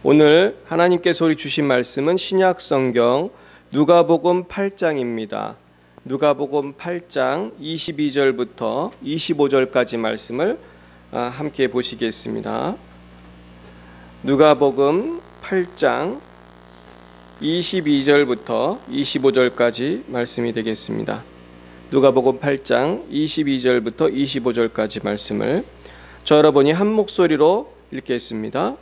오늘 하나님께서 우리 주신 말씀은 신약성경 누가복음 8장입니다. 누가복음 8장 22절부터 25절까지 말씀을 함께 보시겠습니다. 누가복음 8장 22절부터 25절까지 말씀이 되겠습니다. 누가복음 8장 22절부터 25절까지 말씀을 저 여러분이 한 목소리로 읽겠습니다.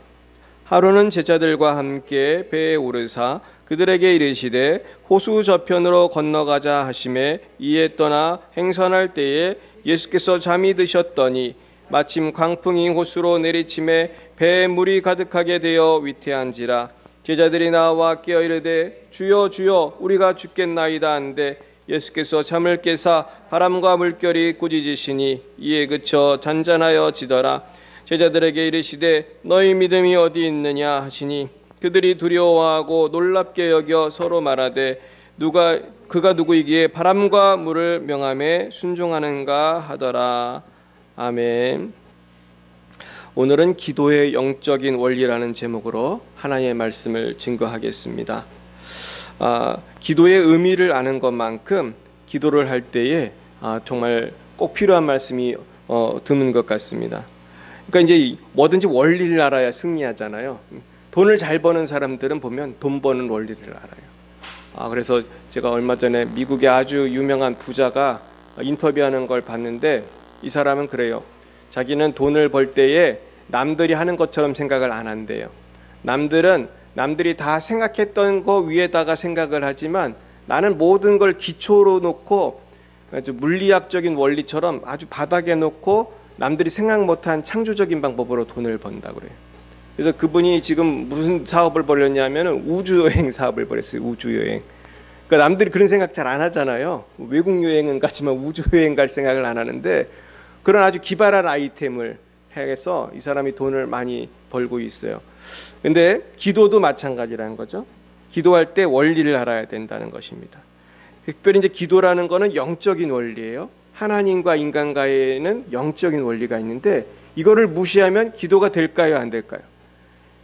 하루는 제자들과 함께 배에 오르사 그들에게 이르시되 호수 저편으로 건너가자 하시매 이에 떠나 행선할 때에 예수께서 잠이 드셨더니 마침 광풍이 호수로 내리침에 배에 물이 가득하게 되어 위태한지라. 제자들이 나와 깨어 이르되 주여 주여 우리가 죽겠나이다 한데 예수께서 잠을 깨사 바람과 물결이 꾸짖으시니 이에 그쳐 잔잔하여 지더라. 제자들에게 이르시되 너희 믿음이 어디 있느냐 하시니 그들이 두려워하고 놀랍게 여겨 서로 말하되 그가 누구이기에 바람과 물을 명함에 순종하는가 하더라. 아멘. 오늘은 기도의 영적인 원리라는 제목으로 하나님의 말씀을 증거하겠습니다. 기도의 의미를 아는 것만큼 기도를 할 때에 정말 꼭 필요한 말씀이 드문 것 같습니다. 그러니까 이제 뭐든지 원리를 알아야 승리하잖아요. 돈을 잘 버는 사람들은 보면 돈 버는 원리를 알아요. 그래서 제가 얼마 전에 미국의 아주 유명한 부자가 인터뷰하는 걸 봤는데 이 사람은 그래요. 자기는 돈을 벌 때에 남들이 하는 것처럼 생각을 안 한대요. 남들이 다 생각했던 거 위에다가 생각을 하지만 나는 모든 걸 기초로 놓고 아주 물리학적인 원리처럼 아주 바닥에 놓고 남들이 생각 못한 창조적인 방법으로 돈을 번다 그래요. 그래서 그분이 지금 무슨 사업을 벌였냐면 우주여행 사업을 벌였어요. 우주여행. 그러니까 남들이 그런 생각 잘 안 하잖아요. 외국 여행은 가지만 우주여행 갈 생각을 안 하는데 그런 아주 기발한 아이템을 해서 이 사람이 돈을 많이 벌고 있어요. 근데 기도도 마찬가지라는 거죠. 기도할 때 원리를 알아야 된다는 것입니다. 특별히 이제 기도라는 거는 영적인 원리예요. 하나님과 인간과에는 영적인 원리가 있는데 이거를 무시하면 기도가 될까요? 안 될까요?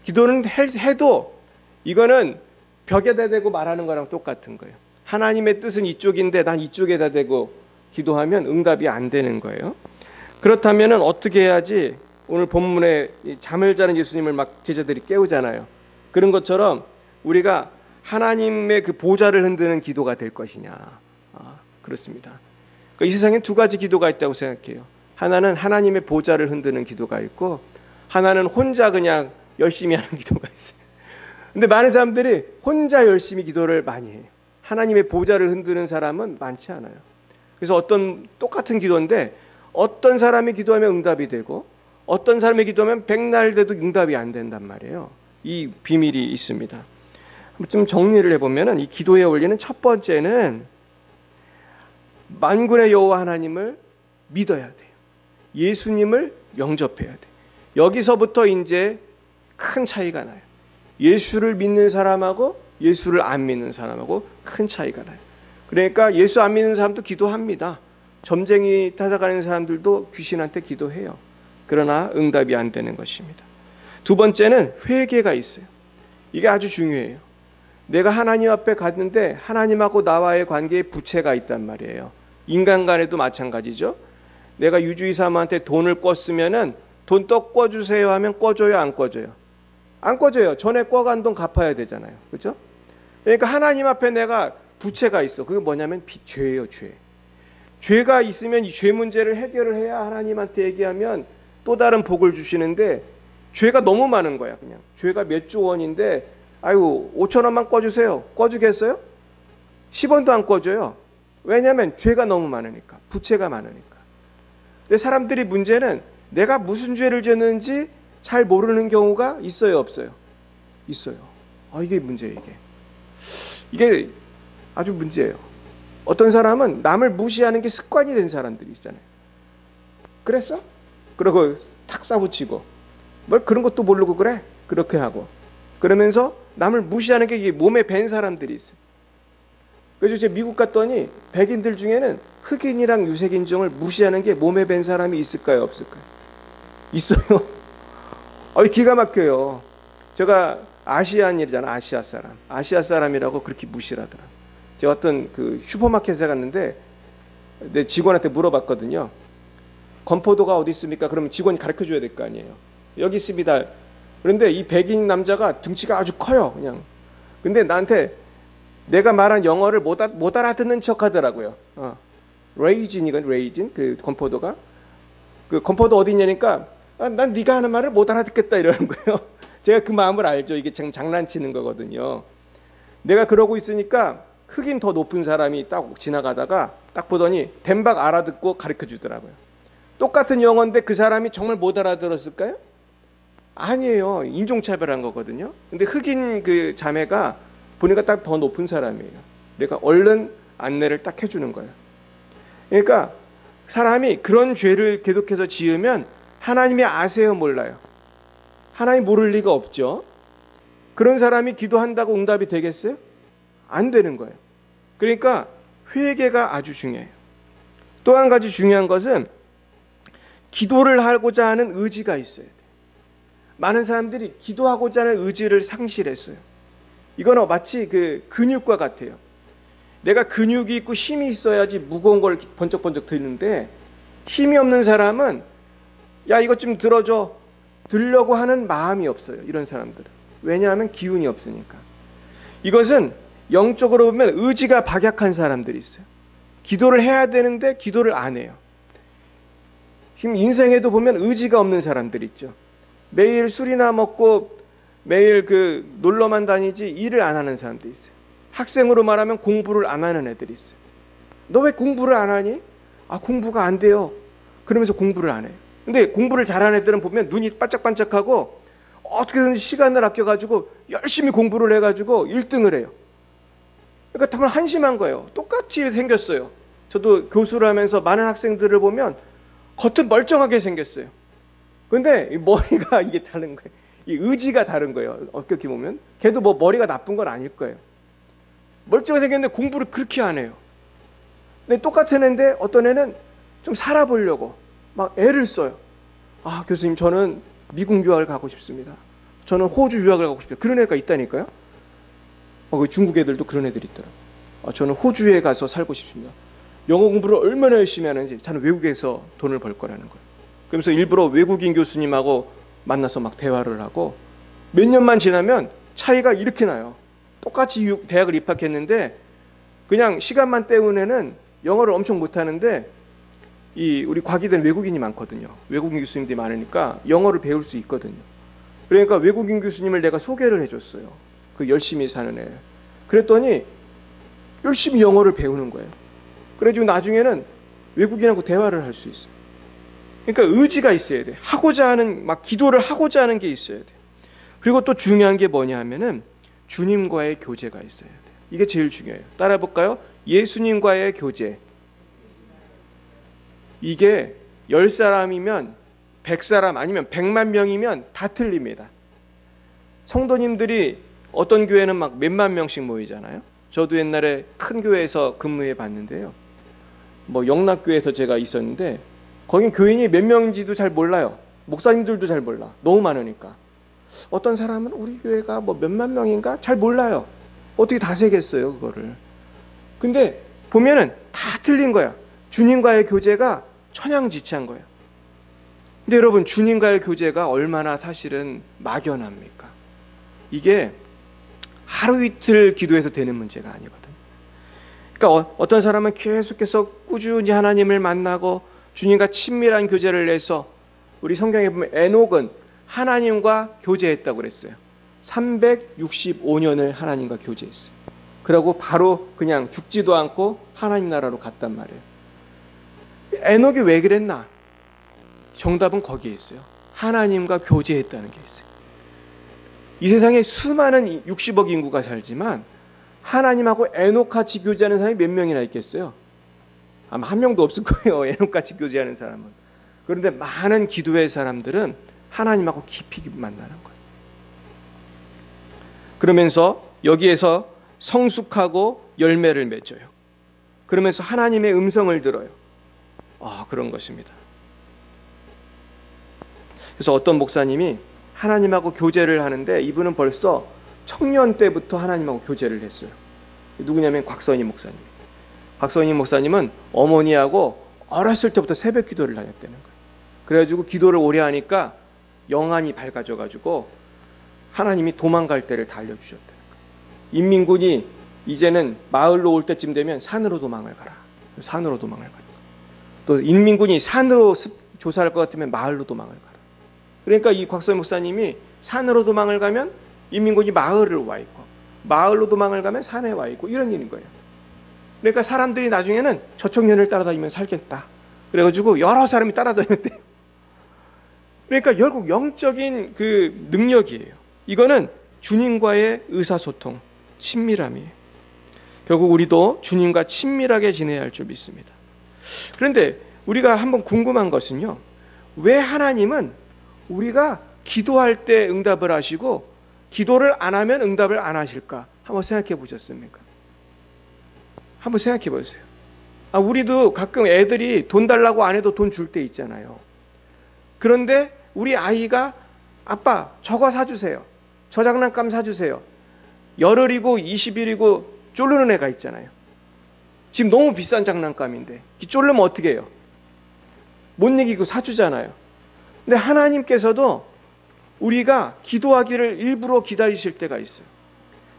기도는 해도 이거는 벽에다 대고 말하는 거랑 똑같은 거예요. 하나님의 뜻은 이쪽인데 난 이쪽에다 대고 기도하면 응답이 안 되는 거예요. 그렇다면 어떻게 해야지 오늘 본문에 잠을 자는 예수님을 막 제자들이 깨우잖아요. 그런 것처럼 우리가 하나님의 그 보좌를 흔드는 기도가 될 것이냐. 그렇습니다. 이 세상에 두 가지 기도가 있다고 생각해요. 하나는 하나님의 보좌를 흔드는 기도가 있고 하나는 혼자 그냥 열심히 하는 기도가 있어요. 근데 많은 사람들이 혼자 열심히 기도를 많이 해요. 하나님의 보좌를 흔드는 사람은 많지 않아요. 그래서 똑같은 기도인데 어떤 사람이 기도하면 응답이 되고 어떤 사람이 기도하면 백날 돼도 응답이 안 된단 말이에요. 이 비밀이 있습니다. 좀 정리를 해보면 이 기도의 원리는 첫 번째는 만군의 여호와 하나님을 믿어야 돼요. 예수님을 영접해야 돼요. 여기서부터 이제 큰 차이가 나요. 예수를 믿는 사람하고 예수를 안 믿는 사람하고 큰 차이가 나요. 그러니까 예수 안 믿는 사람도 기도합니다. 점쟁이 찾아가는 사람들도 귀신한테 기도해요. 그러나 응답이 안 되는 것입니다. 두 번째는 회개가 있어요. 이게 아주 중요해요. 내가 하나님 앞에 갔는데 하나님하고 나와의 관계에 부채가 있단 말이에요. 인간 간에도 마찬가지죠. 내가 유주이사모한테 돈을 꿨으면은 돈 또 꿔주세요 하면 꿔줘요, 안 꿔줘요? 안 꿔줘요. 전에 꿔간 돈 갚아야 되잖아요. 그렇죠? 그러니까 하나님 앞에 내가 부채가 있어. 그게 뭐냐면 죄예요, 죄. 죄가 있으면 이 죄 문제를 해결을 해야 하나님한테 얘기하면 또 다른 복을 주시는데 죄가 너무 많은 거야. 그냥 죄가 몇 조 원인데 아유 5천 원만 꿔주세요. 꿔주겠어요? 10원도 안 꿔줘요. 왜냐하면 죄가 너무 많으니까. 부채가 많으니까. 근데 사람들이 문제는 내가 무슨 죄를 졌는지 잘 모르는 경우가 있어요, 없어요? 있어요. 이게 문제예요. 이게 아주 문제예요. 어떤 사람은 남을 무시하는 게 습관이 된 사람들이 있잖아요. 그랬어? 그러고 탁 싸붙이고 뭘 그런 것도 모르고 그래? 그렇게 하고 그러면서 남을 무시하는 게 몸에 밴 사람들이 있어요. 그래서 제가 미국 갔더니 백인들 중에는 흑인이랑 유색인종을 무시하는 게 몸에 밴 사람이 있을까요? 없을까요? 있어요. 기가 막혀요. 제가 아시안이잖아, 아시아 사람. 아시아 사람이라고 그렇게 무시를 하더라. 제가 어떤 그 슈퍼마켓에 갔는데 내 직원한테 물어봤거든요. 건포도가 어디 있습니까? 그러면 직원이 가르쳐 줘야 될 거 아니에요. 여기 있습니다. 그런데 이 백인 남자가 등치가 아주 커요, 그냥. 근데 나한테 내가 말한 영어를 못 알아듣는 척 하더라고요. 레이진이건 레이진, 그 건포도가. 그 건포도 어디 있냐니까, 난 네가 하는 말을 못 알아듣겠다 이러는 거예요. 제가 그 마음을 알죠. 이게 장난치는 거거든요. 내가 그러고 있으니까 흑인 더 높은 사람이 딱 지나가다가 딱 보더니 덴박 알아듣고 가르쳐 주더라고요. 똑같은 영어인데 그 사람이 정말 못 알아들었을까요? 아니에요. 인종차별한 거거든요. 근데 흑인 그 자매가 보니까 딱 더 높은 사람이에요. 내가 얼른 안내를 딱 해주는 거예요. 그러니까 사람이 그런 죄를 계속해서 지으면 하나님이 아세요, 몰라요? 하나님 모를 리가 없죠. 그런 사람이 기도한다고 응답이 되겠어요? 안 되는 거예요. 그러니까 회개가 아주 중요해요. 또 한 가지 중요한 것은 기도를 하고자 하는 의지가 있어야 돼요. 많은 사람들이 기도하고자 하는 의지를 상실했어요. 이거는 마치 그 근육과 같아요. 내가 근육이 있고 힘이 있어야지 무거운 걸 번쩍번쩍 드는데 힘이 없는 사람은 야 이것 좀 들어줘 들려고 하는 마음이 없어요. 이런 사람들은. 왜냐하면 기운이 없으니까. 이것은 영적으로 보면 의지가 박약한 사람들이 있어요. 기도를 해야 되는데 기도를 안 해요. 지금 인생에도 보면 의지가 없는 사람들 있죠. 매일 술이나 먹고 매일 그 놀러만 다니지 일을 안 하는 사람도 있어요. 학생으로 말하면 공부를 안 하는 애들이 있어요. 너 왜 공부를 안 하니? 아 공부가 안 돼요. 그러면서 공부를 안 해요. 근데 공부를 잘하는 애들은 보면 눈이 반짝반짝하고 어떻게든 시간을 아껴가지고 열심히 공부를 해가지고 1등을 해요. 그러니까 정말 한심한 거예요. 똑같이 생겼어요. 저도 교수를 하면서 많은 학생들을 보면 겉은 멀쩡하게 생겼어요. 근데 머리가 이게 다른 거예요. 이 의지가 다른 거예요. 어떻게 보면 걔도 뭐 머리가 나쁜 건 아닐 거예요. 멀쩡하게 생겼는데 공부를 그렇게 안 해요. 근데 똑같은 애인데 어떤 애는 좀 살아보려고 막 애를 써요. 아 교수님 저는 미국 유학을 가고 싶습니다. 저는 호주 유학을 가고 싶습니다. 그런 애가 있다니까요. 중국 애들도 그런 애들이 있더라고요. 저는 호주에 가서 살고 싶습니다. 영어 공부를 얼마나 열심히 하는지 저는 외국에서 돈을 벌 거라는 거예요. 그러면서 일부러 외국인 교수님하고 만나서 막 대화를 하고 몇 년만 지나면 차이가 이렇게 나요. 똑같이 대학을 입학했는데 그냥 시간만 때운 애는 영어를 엄청 못하는데 우리 과기된 외국인이 많거든요. 외국인 교수님들이 많으니까 영어를 배울 수 있거든요. 그러니까 외국인 교수님을 내가 소개를 해줬어요. 그 열심히 사는 애. 그랬더니 열심히 영어를 배우는 거예요. 그래가지고 나중에는 외국인하고 대화를 할 수 있어요. 그러니까 의지가 있어야 돼. 하고자 하는 막 기도를 하고자 하는 게 있어야 돼. 그리고 또 중요한 게 뭐냐 하면은 주님과의 교제가 있어야 돼. 이게 제일 중요해요. 따라해 볼까요? 예수님과의 교제. 이게 10사람이면 100사람 아니면 100만 명이면 다 틀립니다. 성도님들이 어떤 교회는 막 몇만 명씩 모이잖아요. 저도 옛날에 큰 교회에서 근무해 봤는데요. 뭐 영락교회에서 제가 있었는데 거긴 교인이 몇 명인지도 잘 몰라요. 목사님들도 잘 몰라. 너무 많으니까. 어떤 사람은 우리 교회가 뭐 몇만 명인가 잘 몰라요. 어떻게 다 세겠어요 그거를. 근데 보면은 다 틀린 거야. 주님과의 교제가 천양지차한 거예요. 근데 여러분 주님과의 교제가 얼마나 사실은 막연합니까? 이게 하루 이틀 기도해서 되는 문제가 아니거든요. 그러니까 어떤 사람은 계속해서 꾸준히 하나님을 만나고 주님과 친밀한 교제를 해서 우리 성경에 보면 에녹은 하나님과 교제했다고 그랬어요. 365년을 하나님과 교제했어요. 그러고 바로 그냥 죽지도 않고 하나님 나라로 갔단 말이에요. 에녹이 왜 그랬나? 정답은 거기에 있어요. 하나님과 교제했다는 게 있어요. 이 세상에 수많은 60억 인구가 살지만 하나님하고 에녹같이 교제하는 사람이 몇 명이나 있겠어요? 아마 한 명도 없을 거예요. 에녹같이 교제하는 사람은. 그런데 많은 기도의 사람들은 하나님하고 깊이 만나는 거예요. 그러면서 여기에서 성숙하고 열매를 맺어요. 그러면서 하나님의 음성을 들어요. 그런 것입니다. 그래서 어떤 목사님이 하나님하고 교제를 하는데 이분은 벌써 청년 때부터 하나님하고 교제를 했어요. 누구냐면 곽선희 목사님. 곽선희 목사님은 어머니하고 어렸을 때부터 새벽 기도를 다녔다는 거예요. 그래가지고 기도를 오래 하니까 영안이 밝아져가지고 하나님이 도망갈 때를 다 알려주셨다는 거예요. 인민군이 이제는 마을로 올 때쯤 되면 산으로 도망을 가라. 산으로 도망을 가라. 또 인민군이 산으로 조사할 것 같으면 마을로 도망을 가라. 그러니까 이 곽선희 목사님이 산으로 도망을 가면 인민군이 마을을 와 있고, 마을로 도망을 가면 산에 와 있고, 이런 일인 거예요. 그러니까 사람들이 나중에는 저 청년을 따라다니면 살겠다. 그래가지고 여러 사람이 따라다녔대요. 그러니까 결국 영적인 그 능력이에요. 이거는 주님과의 의사소통, 친밀함이에요. 결국 우리도 주님과 친밀하게 지내야 할 줄 믿습니다. 그런데 우리가 한번 궁금한 것은요, 왜 하나님은 우리가 기도할 때 응답을 하시고 기도를 안 하면 응답을 안 하실까? 한번 생각해 보셨습니까? 한번 생각해 보세요. 우리도 가끔 애들이 돈 달라고 안 해도 돈 줄 때 있잖아요. 그런데 우리 아이가 아빠 저거 사주세요. 저 장난감 사주세요. 열흘이고 20일이고 쫄르는 애가 있잖아요. 지금 너무 비싼 장난감인데 쫄르면 어떻게 해요? 못 이기고 사주잖아요. 근데 하나님께서도 우리가 기도하기를 일부러 기다리실 때가 있어요.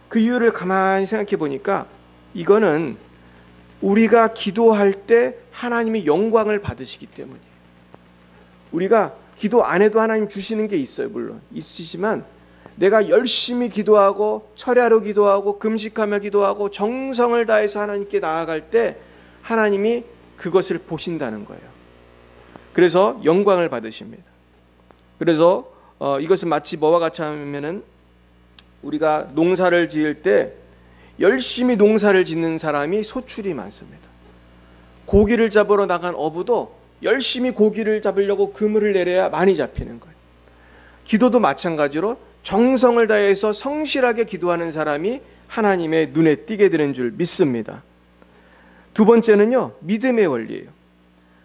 그 이유를 가만히 생각해 보니까 이거는 우리가 기도할 때 하나님이 영광을 받으시기 때문이에요. 우리가 기도 안 해도 하나님 주시는 게 있어요. 물론 있으시지만 내가 열심히 기도하고 철야로 기도하고 금식하며 기도하고 정성을 다해서 하나님께 나아갈 때 하나님이 그것을 보신다는 거예요. 그래서 영광을 받으십니다. 그래서 이것은 마치 뭐와 같이 하면은 우리가 농사를 지을 때 열심히 농사를 짓는 사람이 소출이 많습니다. 고기를 잡으러 나간 어부도 열심히 고기를 잡으려고 그물을 내려야 많이 잡히는 거예요. 기도도 마찬가지로 정성을 다해서 성실하게 기도하는 사람이 하나님의 눈에 띄게 되는 줄 믿습니다. 두 번째는요, 믿음의 원리예요.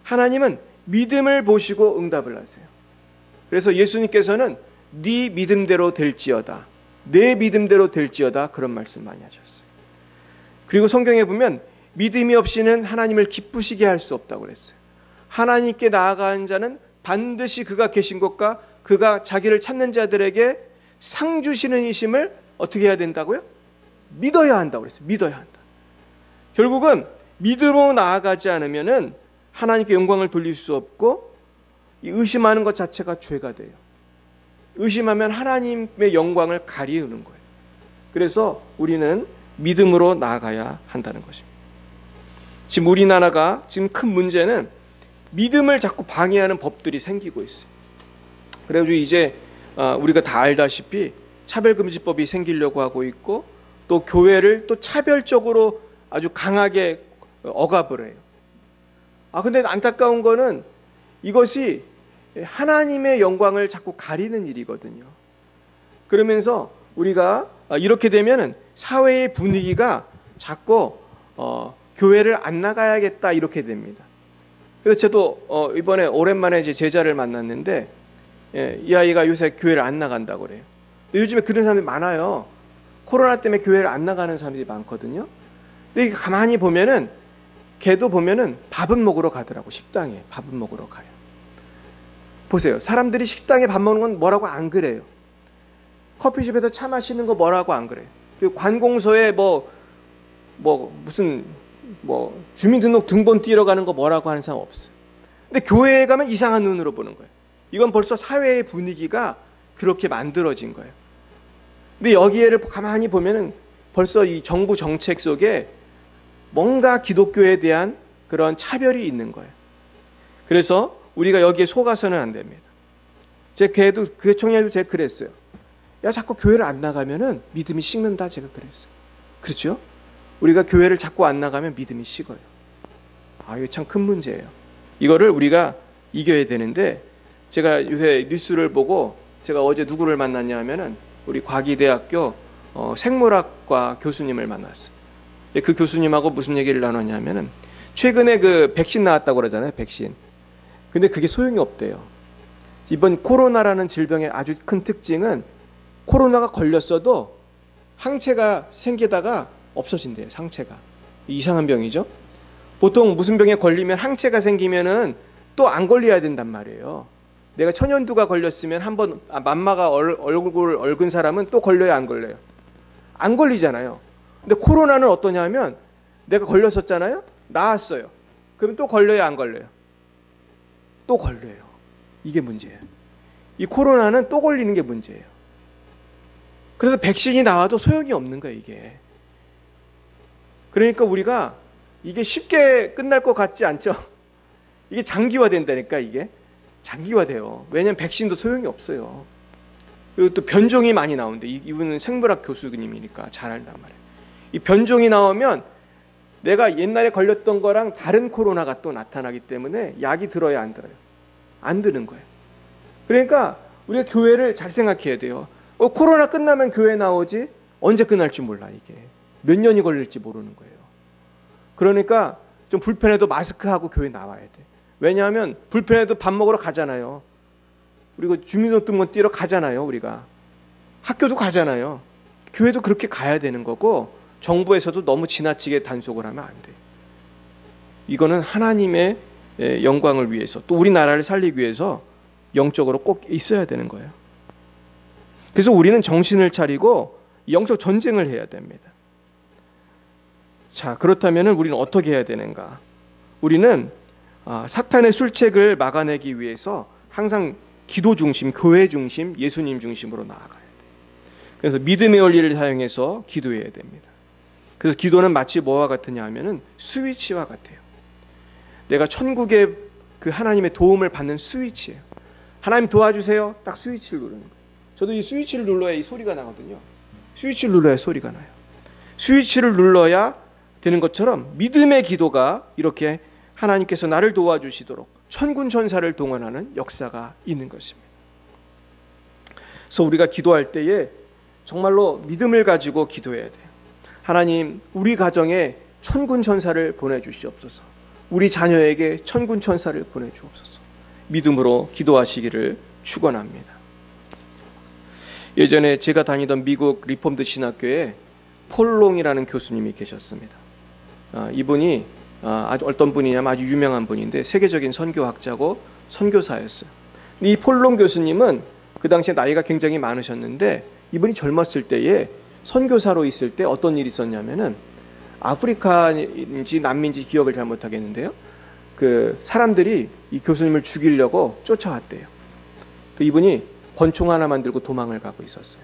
하나님은 믿음을 보시고 응답을 하세요. 그래서 예수님께서는 네 믿음대로 될지어다, 내 믿음대로 될지어다, 그런 말씀 많이 하셨어요. 그리고 성경에 보면 믿음이 없이는 하나님을 기쁘시게 할 수 없다고 그랬어요. 하나님께 나아가는 자는 반드시 그가 계신 곳과 그가 자기를 찾는 자들에게 상 주시는 이심을 어떻게 해야 된다고요? 믿어야 한다고 그랬어요. 믿어야 한다. 결국은 믿음으로 나아가지 않으면은 하나님께 영광을 돌릴 수 없고, 의심하는 것 자체가 죄가 돼요. 의심하면 하나님의 영광을 가리우는 거예요. 그래서 우리는 믿음으로 나아가야 한다는 것입니다. 지금 우리나라가 지금 큰 문제는 믿음을 자꾸 방해하는 법들이 생기고 있어요. 그래가지고 이제 우리가 다 알다시피 차별금지법이 생기려고 하고 있고, 또 교회를 또 차별적으로 아주 강하게 억압을 해요. 근데 안타까운 거는 이것이 하나님의 영광을 자꾸 가리는 일이거든요. 그러면서 우리가 이렇게 되면은 사회의 분위기가 자꾸 교회를 안 나가야겠다 이렇게 됩니다. 그래서 저도 이번에 오랜만에 이제 제자를 만났는데, 이 아이가 요새 교회를 안 나간다고 그래요. 근데 요즘에 그런 사람들이 많아요. 코로나 때문에 교회를 안 나가는 사람들이 많거든요. 근데 가만히 보면은 걔도 보면은 밥은 먹으러 가더라고. 식당에 밥은 먹으러 가요. 보세요. 사람들이 식당에 밥 먹는 건 뭐라고 안 그래요. 커피숍에서 차 마시는 거 뭐라고 안 그래요. 그리고 관공서에 무슨 주민등록 등본 띄러 가는 거 뭐라고 하는 사람 없어요. 근데 교회에 가면 이상한 눈으로 보는 거예요. 이건 벌써 사회의 분위기가 그렇게 만들어진 거예요. 근데 여기에를 가만히 보면은 벌써 이 정부 정책 속에 뭔가 기독교에 대한 그런 차별이 있는 거예요. 그래서 우리가 여기에 속아서는 안 됩니다. 걔도, 그 청년도 제가 그랬어요. 야, 자꾸 교회를 안 나가면은 믿음이 식는다, 제가 그랬어요. 그렇죠? 우리가 교회를 자꾸 안 나가면 믿음이 식어요. 이거 참 큰 문제예요. 이거를 우리가 이겨야 되는데, 제가 요새 뉴스를 보고 제가 어제 누구를 만났냐 하면은 우리 과기대학교 생물학과 교수님을 만났어요. 그 교수님하고 무슨 얘기를 나눴냐면은 최근에 그 백신 나왔다고 그러잖아요. 백신. 근데 그게 소용이 없대요. 이번 코로나라는 질병의 아주 큰 특징은 코로나가 걸렸어도 항체가 생기다가 없어진대요. 상체가. 이상한 병이죠. 보통 무슨 병에 걸리면 항체가 생기면은 또 안 걸려야 된단 말이에요. 내가 천연두가 걸렸으면 한번 만마가 얼굴 얽은 사람은 또 걸려야 안 걸려요? 안 걸리잖아요. 근데 코로나는 어떠냐면 내가 걸렸었잖아요. 나았어요. 그럼 또 걸려야 안 걸려요? 또 걸려요. 이게 문제예요. 이 코로나는 또 걸리는 게 문제예요. 그래서 백신이 나와도 소용이 없는 거예요, 이게. 그러니까 우리가 이게 쉽게 끝날 것 같지 않죠? 이게 장기화 된다니까, 이게. 장기화돼요. 왜냐면 백신도 소용이 없어요. 그리고 또 변종이 많이 나오는데, 이분은 생물학 교수님이니까 잘 알단 말이에요. 이 변종이 나오면 내가 옛날에 걸렸던 거랑 다른 코로나가 또 나타나기 때문에 약이 들어야 안 들어요? 안 드는 거예요. 그러니까 우리가 교회를 잘 생각해야 돼요. 코로나 끝나면 교회 나오지 언제 끝날지 몰라, 이게. 몇 년이 걸릴지 모르는 거예요. 그러니까 좀 불편해도 마스크하고 교회 나와야 돼. 왜냐하면 불편해도 밥 먹으러 가잖아요. 그리고 주민등록증 띄러 가잖아요, 우리가. 학교도 가잖아요. 교회도 그렇게 가야 되는 거고, 정부에서도 너무 지나치게 단속을 하면 안 돼요. 이거는 하나님의 영광을 위해서, 또 우리나라를 살리기 위해서 영적으로 꼭 있어야 되는 거예요. 그래서 우리는 정신을 차리고 영적 전쟁을 해야 됩니다. 자, 그렇다면 우리는 어떻게 해야 되는가? 우리는 사탄의 술책을 막아내기 위해서 항상 기도 중심, 교회 중심, 예수님 중심으로 나아가야 돼요. 그래서 믿음의 원리를 사용해서 기도해야 됩니다. 그래서 기도는 마치 뭐와 같으냐 하면은 스위치와 같아요. 내가 천국의 그 하나님의 도움을 받는 스위치예요. 하나님 도와주세요. 딱 스위치를 누르는 거예요. 저도 이 스위치를 눌러야 이 소리가 나거든요. 스위치를 눌러야 소리가 나요. 스위치를 눌러야 되는 것처럼 믿음의 기도가 이렇게 하나님께서 나를 도와주시도록 천군 천사를 동원하는 역사가 있는 것입니다. 그래서 우리가 기도할 때에 정말로 믿음을 가지고 기도해야 돼요. 하나님, 우리 가정에 천군 천사를 보내주시옵소서. 우리 자녀에게 천군 천사를 보내주옵소서. 믿음으로 기도하시기를 축원합니다. 예전에 제가 다니던 미국 리폼드 신학교에 폴롱이라는 교수님이 계셨습니다. 이분이 아주 어떤 분이냐면 아주 유명한 분인데 세계적인 선교학자고 선교사였어요. 이 폴롱 교수님은 그 당시에 나이가 굉장히 많으셨는데 이분이 젊었을 때에 선교사로 있을 때 어떤 일이 있었냐면은 아프리카인지 남미인지 기억을 잘 못하겠는데요. 그 사람들이 이 교수님을 죽이려고 쫓아왔대요. 이분이 권총 하나 만들고 도망을 가고 있었어요.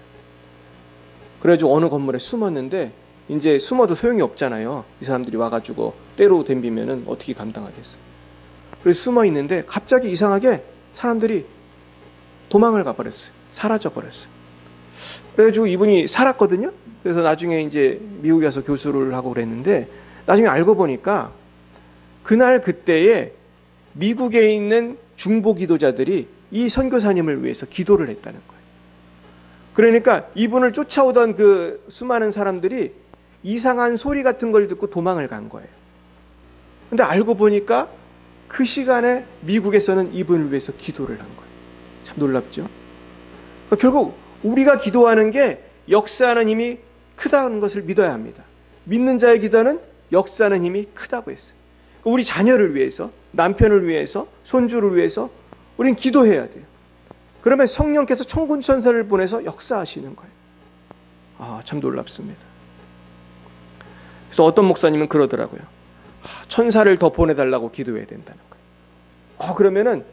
그래가지고 어느 건물에 숨었는데 이제 숨어도 소용이 없잖아요. 이 사람들이 와가지고 때로 덤비면은 어떻게 감당하겠어요. 그래서 숨어 있는데 갑자기 이상하게 사람들이 도망을 가버렸어요. 사라져 버렸어요. 그래가지고 이분이 살았거든요. 그래서 나중에 이제 미국에 가서 교수를 하고 그랬는데 나중에 알고 보니까 그날 그때에 미국에 있는 중보 기도자들이 이 선교사님을 위해서 기도를 했다는 거예요. 그러니까 이분을 쫓아오던 그 수많은 사람들이 이상한 소리 같은 걸 듣고 도망을 간 거예요. 근데 알고 보니까 그 시간에 미국에서는 이분을 위해서 기도를 한 거예요. 참 놀랍죠? 그러니까 결국 우리가 기도하는 게 역사하는 힘이 크다는 것을 믿어야 합니다. 믿는 자의 기도는 역사하는 힘이 크다고 했어요. 우리 자녀를 위해서, 남편을 위해서, 손주를 위해서 우리는 기도해야 돼요. 그러면 성령께서 천군 천사를 보내서 역사하시는 거예요. 참 놀랍습니다. 그래서 어떤 목사님은 그러더라고요. 천사를 더 보내달라고 기도해야 된다는 거예요. 그러면은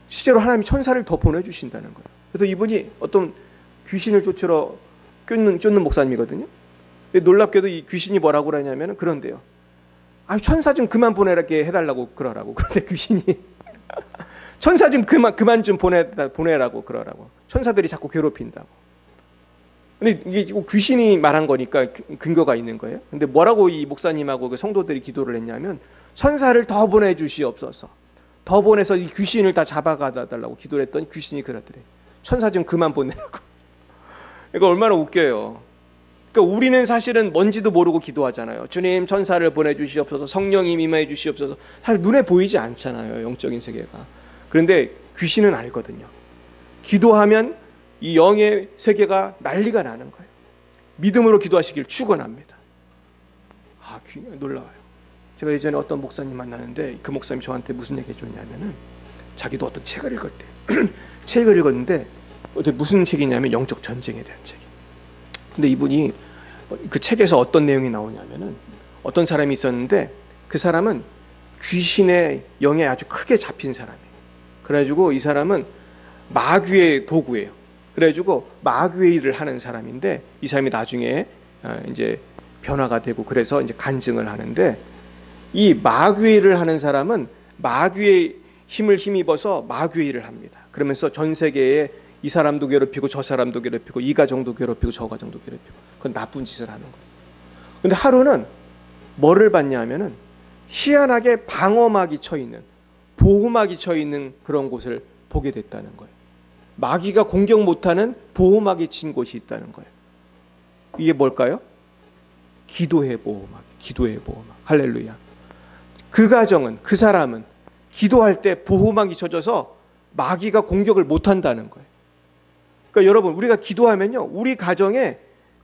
실제로 하나님이 천사를 더 보내주신다는 거예요. 그래서 이분이 어떤 귀신을 쫓으러 쫓는 목사님이거든요. 근데 놀랍게도 이 귀신이 뭐라고 그러냐면 그런데요. 천사 좀 그만 보내게 해달라고 그러라고. 그런데 귀신이 천사 좀 그만 좀 보내라고 그러라고. 천사들이 자꾸 괴롭힌다고. 근데 이게 귀신이 말한 거니까 근거가 있는 거예요. 근데 뭐라고 이 목사님하고 그 성도들이 기도를 했냐면 천사를 더 보내주시옵소서. 더 보내서 이 귀신을 다 잡아가다 달라고 기도를 했더니 귀신이 그러더래. 천사 좀 그만 보내라고. 이거 얼마나 웃겨요. 그러니까 우리는 사실은 뭔지도 모르고 기도하잖아요. 주님 천사를 보내주시옵소서. 성령님 임하여 주시옵소서. 사실 눈에 보이지 않잖아요. 영적인 세계가. 그런데 귀신은 알거든요. 기도하면 이 영의 세계가 난리가 나는 거예요. 믿음으로 기도하시길 축원합니다. 놀라워요. 제가 예전에 어떤 목사님 만나는데 그 목사님이 저한테 무슨 얘기 해줬냐면은 자기도 어떤 책을 읽었대. 책을 읽었는데 무슨 책이냐면 영적 전쟁에 대한 책이. 근데 이분이 그 책에서 어떤 내용이 나오냐면은 어떤 사람이 있었는데 그 사람은 귀신의 영에 아주 크게 잡힌 사람이에요. 그래가지고 이 사람은 마귀의 도구예요. 그래가지고 마귀의 일을 하는 사람인데 이 사람이 나중에 이제 변화가 되고 그래서 이제 간증을 하는데 이 마귀의 일을 하는 사람은 마귀의 힘을 힘입어서 마귀의 일을 합니다. 그러면서 전 세계에 이 사람도 괴롭히고 저 사람도 괴롭히고 이 가정도 괴롭히고 저 가정도 괴롭히고 그건 나쁜 짓을 하는 거예요. 근데 하루는 뭐를 봤냐 하면은 희한하게 방어막이 쳐 있는 보호막이 쳐 있는 그런 곳을 보게 됐다는 거예요. 마귀가 공격 못하는 보호막이 친 곳이 있다는 거예요. 이게 뭘까요? 기도의 보호막, 기도의 보호막. 할렐루야. 그 가정은, 그 사람은 기도할 때 보호막이 쳐져서 마귀가 공격을 못한다는 거예요. 그러니까 여러분, 우리가 기도하면요, 우리 가정에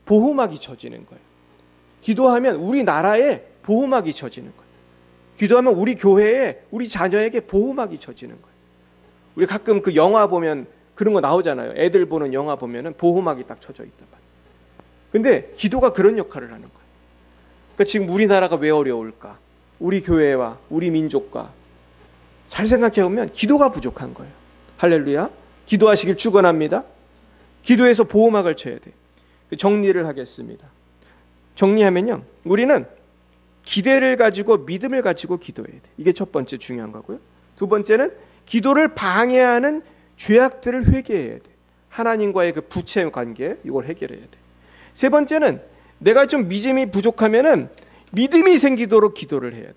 보호막이 쳐지는 거예요. 기도하면 우리 나라에 보호막이 쳐지는 거예요. 기도하면 우리 교회에, 우리 자녀에게 보호막이 쳐지는 거예요. 우리 가끔 그 영화 보면 그런 거 나오잖아요. 애들 보는 영화 보면은 보호막이 딱 쳐져 있단 말이에요. 근데 기도가 그런 역할을 하는 거예요. 그러니까 지금 우리나라가 왜 어려울까? 우리 교회와 우리 민족과 잘 생각해 보면 기도가 부족한 거예요. 할렐루야. 기도하시길 축원합니다. 기도해서 보호막을 쳐야 돼. 정리를 하겠습니다. 정리하면요, 우리는 기대를 가지고 믿음을 가지고 기도해야 돼. 이게 첫 번째 중요한 거고요. 두 번째는 기도를 방해하는 죄악들을 회개해야 돼. 하나님과의 그 부채 관계, 이걸 해결해야 돼. 세 번째는 내가 좀 믿음이 부족하면은 믿음이 생기도록 기도를 해야 돼.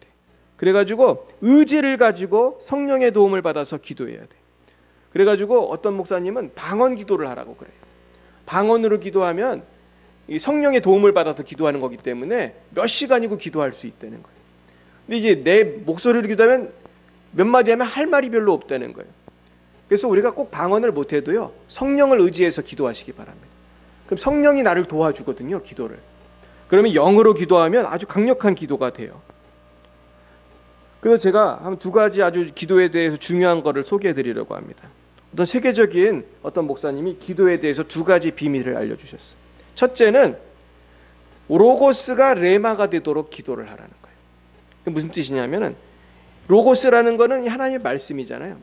그래가지고 의지를 가지고 성령의 도움을 받아서 기도해야 돼. 그래가지고 어떤 목사님은 방언 기도를 하라고 그래요. 방언으로 기도하면 이 성령의 도움을 받아서 기도하는 거기 때문에 몇 시간이고 기도할 수 있다는 거예요. 근데 이제 내 목소리로 기도하면 몇 마디 하면 할 말이 별로 없다는 거예요. 그래서 우리가 꼭 방언을 못해도요, 성령을 의지해서 기도하시기 바랍니다. 그럼 성령이 나를 도와주거든요, 기도를. 그러면 영으로 기도하면 아주 강력한 기도가 돼요. 그래서 제가 한 두 가지 아주 기도에 대해서 중요한 거를 소개해 드리려고 합니다. 어떤 세계적인 어떤 목사님이 기도에 대해서 두 가지 비밀을 알려주셨어요. 첫째는 로고스가 레마가 되도록 기도를 하라는 거예요. 무슨 뜻이냐면은 로고스라는 거는 하나님의 말씀이잖아요.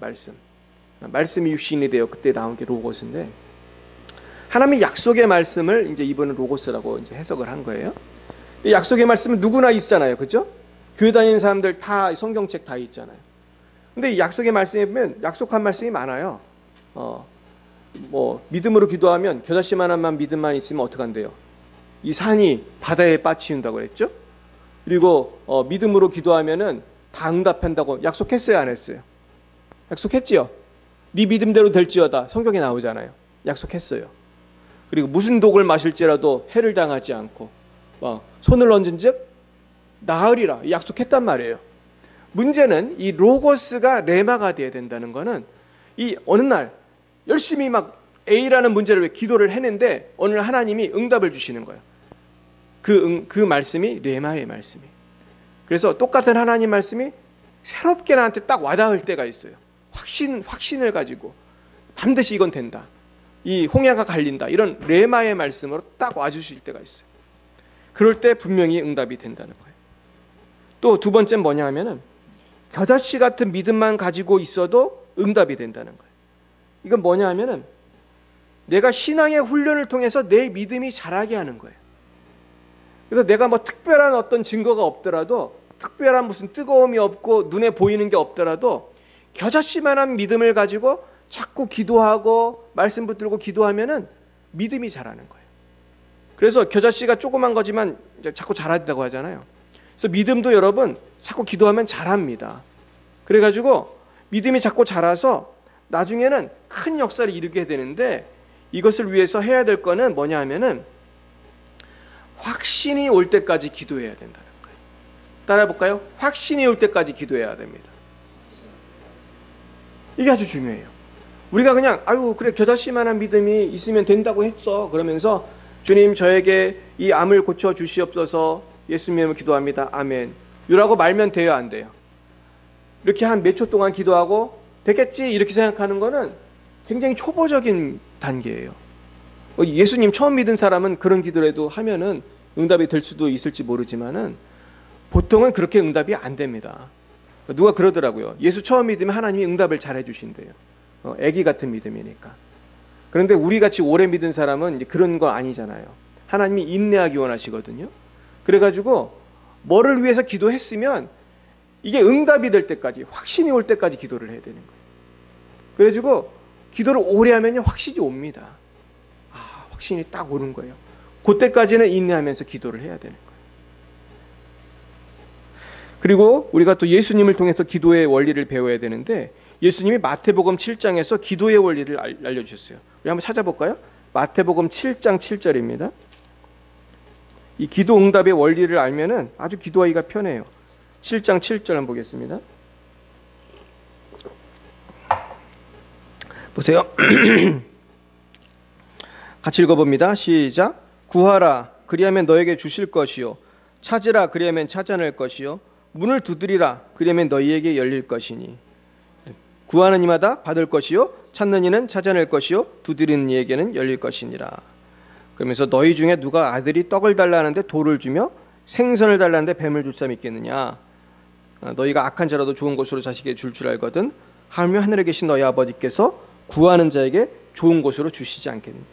말씀이 육신이 되어 그때 나온 게 로고스인데 하나님의 약속의 말씀을 이제 이분은 로고스라고 이제 해석을 한 거예요. 약속의 말씀은 누구나 있잖아요, 그렇죠? 교회 다니는 사람들 다 성경책 다 있잖아요. 근데 이 약속의 말씀에 보면 약속한 말씀이 많아요. 믿음으로 기도하면 겨자씨만한 믿음만 있으면 어떻게 한대요? 이 산이 바다에 빠치운다고 그랬죠? 그리고 믿음으로 기도하면은 다 응답한다고 약속했어요, 안 했어요? 약속했지요. 네 믿음대로 될지어다. 성경에 나오잖아요. 약속했어요. 그리고 무슨 독을 마실지라도 해를 당하지 않고 손을 얹은즉 나으리라 약속했단 말이에요. 문제는 이 로고스가 레마가 돼야 된다는 거는 이 어느 날 열심히 막 A라는 문제를 왜 기도를 했는데 어느 날 하나님이 응답을 주시는 거예요. 그 말씀이 레마의 말씀이에요. 그래서 똑같은 하나님 말씀이 새롭게 나한테 딱 와닿을 때가 있어요. 확신을 가지고 반드시 이건 된다. 이 홍해가 갈린다. 이런 레마의 말씀으로 딱 와주실 때가 있어요. 그럴 때 분명히 응답이 된다는 거예요. 또 두 번째는 뭐냐 하면은 겨자씨 같은 믿음만 가지고 있어도 응답이 된다는 거예요. 이건 뭐냐 하면은 내가 신앙의 훈련을 통해서 내 믿음이 자라게 하는 거예요. 그래서 내가 뭐 특별한 어떤 증거가 없더라도 특별한 무슨 뜨거움이 없고 눈에 보이는 게 없더라도 겨자씨만한 믿음을 가지고 자꾸 기도하고 말씀 붙들고 기도하면은 믿음이 자라는 거예요. 그래서 겨자씨가 조그만 거지만 자꾸 자란다고 하잖아요. 그래서 믿음도 여러분 자꾸 기도하면 자랍니다. 그래가지고 믿음이 자꾸 자라서 나중에는 큰 역사를 이루게 되는데 이것을 위해서 해야 될 거는 뭐냐 하면은 확신이 올 때까지 기도해야 된다는 거예요. 따라해 볼까요? 확신이 올 때까지 기도해야 됩니다. 이게 아주 중요해요. 우리가 그냥 아유 그래 겨자씨만한 믿음이 있으면 된다고 했어. 그러면서 주님 저에게 이 암을 고쳐 주시옵소서 예수님을 기도합니다. 아멘. 이라고 말면 돼요, 안 돼요? 이렇게 한 몇 초 동안 기도하고 되겠지 이렇게 생각하는 거는 굉장히 초보적인 단계예요. 예수님 처음 믿은 사람은 그런 기도를 해도 하면은 응답이 될 수도 있을지 모르지만은 보통은 그렇게 응답이 안 됩니다. 누가 그러더라고요. 예수 처음 믿으면 하나님이 응답을 잘 해주신대요. 애기 같은 믿음이니까. 그런데 우리 같이 오래 믿은 사람은 이제 그런 거 아니잖아요. 하나님이 인내하기 원하시거든요. 그래가지고 뭐를 위해서 기도했으면 이게 응답이 될 때까지, 확신이 올 때까지 기도를 해야 되는 거예요. 그래가지고 기도를 오래 하면 확신이 옵니다. 확신이 딱 오는 거예요. 그때까지는 인내하면서 기도를 해야 되는 거예요. 그리고 우리가 또 예수님을 통해서 기도의 원리를 배워야 되는데 예수님이 마태복음 7장에서 기도의 원리를 알려주셨어요. 우리 한번 찾아볼까요? 마태복음 7장 7절입니다. 이 기도 응답의 원리를 알면은 아주 기도하기가 편해요. 7장 7절 한번 보겠습니다. 보세요. 같이 읽어봅니다. 시작. 구하라 그리하면 너에게 주실 것이요 찾으라 그리하면 찾아낼 것이요 문을 두드리라 그리하면 너희에게 열릴 것이니 구하는 이마다 받을 것이요 찾는 이는 찾아낼 것이요 두드리는 이에게는 열릴 것이니라. 그러면서 너희 중에 누가 아들이 떡을 달라 하는데 돌을 주며 생선을 달라는데 뱀을 줄 사람이 있겠느냐. 너희가 악한 자라도 좋은 것으로 자식에게 줄 알거든 하물며 하늘에 계신 너희 아버지께서 구하는 자에게 좋은 것으로 주시지 않겠느냐.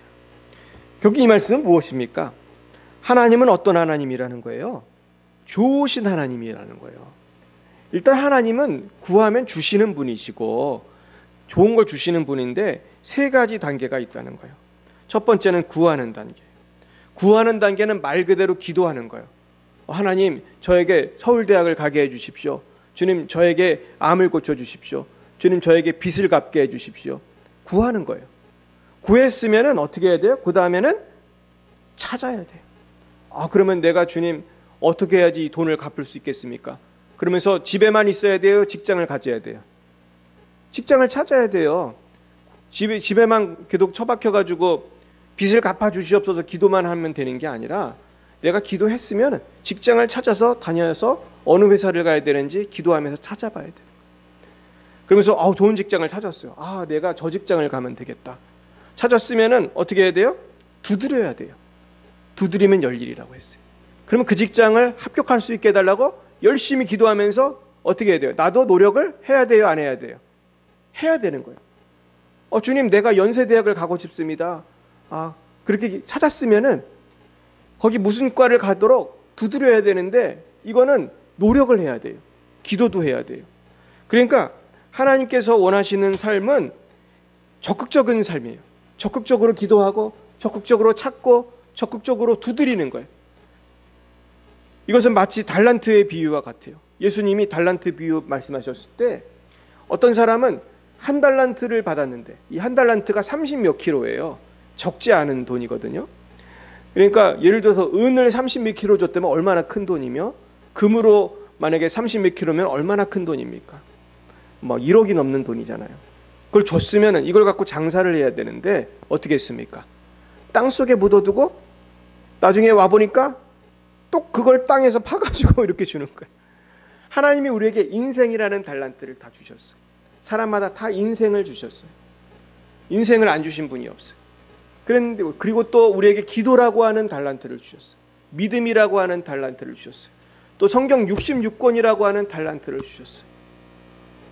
결국 이 말씀은 무엇입니까? 하나님은 어떤 하나님이라는 거예요? 좋으신 하나님이라는 거예요. 일단 하나님은 구하면 주시는 분이시고 좋은 걸 주시는 분인데 세 가지 단계가 있다는 거예요. 첫 번째는 구하는 단계. 구하는 단계는 말 그대로 기도하는 거예요. 하나님 저에게 서울대학을 가게 해주십시오. 주님 저에게 암을 고쳐주십시오. 주님 저에게 빚을 갚게 해주십시오. 구하는 거예요. 구했으면 어떻게 해야 돼요? 그 다음에는 찾아야 돼요. 그러면 내가 주님 어떻게 해야지 이 돈을 갚을 수 있겠습니까? 그러면서 집에만 있어야 돼요? 직장을 가져야 돼요? 직장을 찾아야 돼요. 집에만 계속 처박혀가지고 빚을 갚아주시옵소서 기도만 하면 되는 게 아니라 내가 기도했으면 직장을 찾아서 다녀서 어느 회사를 가야 되는지 기도하면서 찾아봐야 돼요. 그러면서 좋은 직장을 찾았어요. 내가 저 직장을 가면 되겠다. 찾았으면 어떻게 해야 돼요? 두드려야 돼요. 두드리면 열리리라고 했어요. 그러면 그 직장을 합격할 수 있게 해달라고 열심히 기도하면서 어떻게 해야 돼요? 나도 노력을 해야 돼요? 안 해야 돼요? 해야 되는 거예요. 주님 내가 연세대학을 가고 싶습니다. 그렇게 찾았으면은 거기 무슨 과를 가도록 두드려야 되는데 이거는 노력을 해야 돼요. 기도도 해야 돼요. 그러니까 하나님께서 원하시는 삶은 적극적인 삶이에요. 적극적으로 기도하고 적극적으로 찾고 적극적으로 두드리는 거예요. 이것은 마치 달란트의 비유와 같아요. 예수님이 달란트 비유 말씀하셨을 때 어떤 사람은 한 달란트를 받았는데 이 한 달란트가 30몇 킬로예요. 적지 않은 돈이거든요. 그러니까 예를 들어서 은을 30몇 킬로 줬다면 얼마나 큰 돈이며 금으로 만약에 30몇 킬로면 얼마나 큰 돈입니까? 1억이 넘는 돈이잖아요. 그걸 줬으면 이걸 갖고 장사를 해야 되는데 어떻게 했습니까? 땅속에 묻어두고 나중에 와보니까 또 그걸 땅에서 파가지고 이렇게 주는 거예요. 하나님이 우리에게 인생이라는 달란트를 다 주셨어요. 사람마다 다 인생을 주셨어요. 인생을 안 주신 분이 없어요. 그런데 그리고 또 우리에게 기도라고 하는 달란트를 주셨어요. 믿음이라고 하는 달란트를 주셨어요. 또 성경 66권이라고 하는 달란트를 주셨어요.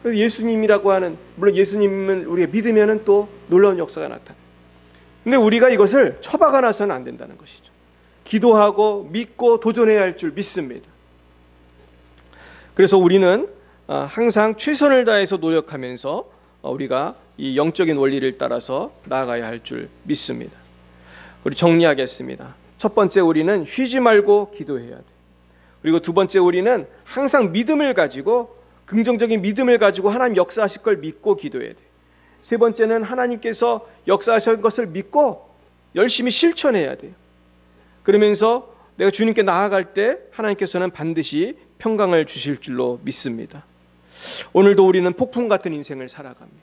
예수님이라고 하는, 물론 예수님은 우리가 믿으면 또 놀라운 역사가 나타나요. 근데 우리가 이것을 처박아 놔서는 안 된다는 것이죠. 기도하고 믿고 도전해야 할 줄 믿습니다. 그래서 우리는 항상 최선을 다해서 노력하면서 우리가 이 영적인 원리를 따라서 나아가야 할 줄 믿습니다. 우리 정리하겠습니다. 첫 번째 우리는 쉬지 말고 기도해야 돼. 그리고 두 번째 우리는 항상 믿음을 가지고 긍정적인 믿음을 가지고 하나님 역사하실 걸 믿고 기도해야 돼. 세 번째는 하나님께서 역사하신 것을 믿고 열심히 실천해야 돼요. 그러면서 내가 주님께 나아갈 때 하나님께서는 반드시 평강을 주실 줄로 믿습니다. 오늘도 우리는 폭풍 같은 인생을 살아갑니다.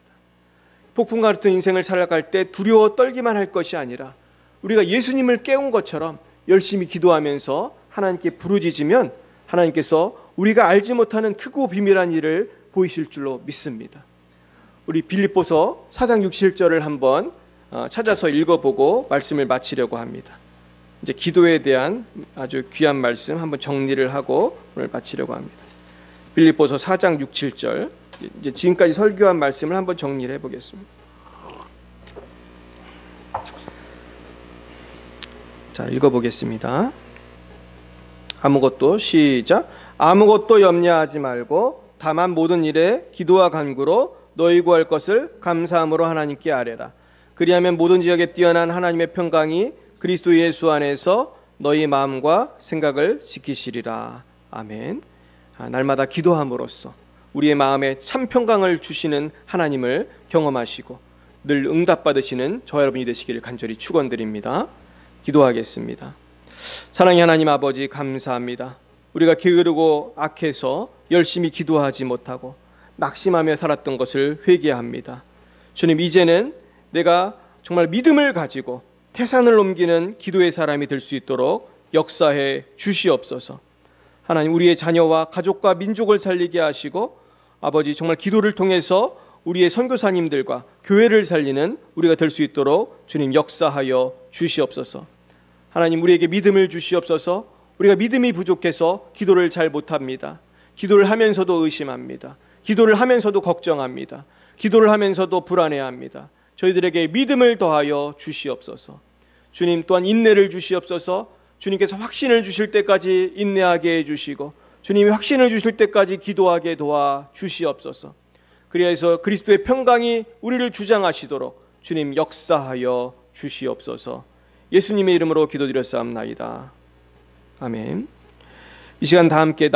폭풍 같은 인생을 살아갈 때 두려워 떨기만 할 것이 아니라 우리가 예수님을 깨운 것처럼 열심히 기도하면서 하나님께 부르짖으면 하나님께서 우리가 알지 못하는 크고 비밀한 일을 보이실 줄로 믿습니다. 우리 빌립보서 4장 6, 7절을 한번 찾아서 읽어보고 말씀을 마치려고 합니다. 이제 기도에 대한 아주 귀한 말씀 한번 정리를 하고 오늘 마치려고 합니다. 빌립보서 4장 6, 7절, 이제 지금까지 설교한 말씀을 한번 정리를 해보겠습니다. 자, 읽어보겠습니다. 시작. 아무것도 염려하지 말고 다만 모든 일에 기도와 간구로 너희 구할 것을 감사함으로 하나님께 아뢰라. 그리하면 모든 지역에 뛰어난 하나님의 평강이 그리스도 예수 안에서 너희 마음과 생각을 지키시리라. 아멘. 날마다 기도함으로써 우리의 마음에 참 평강을 주시는 하나님을 경험하시고 늘 응답받으시는 저와 여러분이 되시기를 간절히 축원드립니다. 기도하겠습니다. 사랑의 하나님 아버지, 감사합니다. 우리가 게으르고 악해서 열심히 기도하지 못하고 낙심하며 살았던 것을 회개합니다. 주님, 이제는 내가 정말 믿음을 가지고 태산을 옮기는 기도의 사람이 될 수 있도록 역사해 주시옵소서. 하나님, 우리의 자녀와 가족과 민족을 살리게 하시고 아버지, 정말 기도를 통해서 우리의 선교사님들과 교회를 살리는 우리가 될 수 있도록 주님 역사하여 주시옵소서. 하나님, 우리에게 믿음을 주시옵소서. 우리가 믿음이 부족해서 기도를 잘 못합니다. 기도를 하면서도 의심합니다. 기도를 하면서도 걱정합니다. 기도를 하면서도 불안해합니다. 저희들에게 믿음을 더하여 주시옵소서. 주님, 또한 인내를 주시옵소서. 주님께서 확신을 주실 때까지 인내하게 해주시고 주님이 확신을 주실 때까지 기도하게 도와 주시옵소서. 그리해서 그리스도의 평강이 우리를 주장하시도록 주님 역사하여 주시옵소서. 예수님의 이름으로 기도드렸사옵나이다. 아멘. 이 시간 다 함께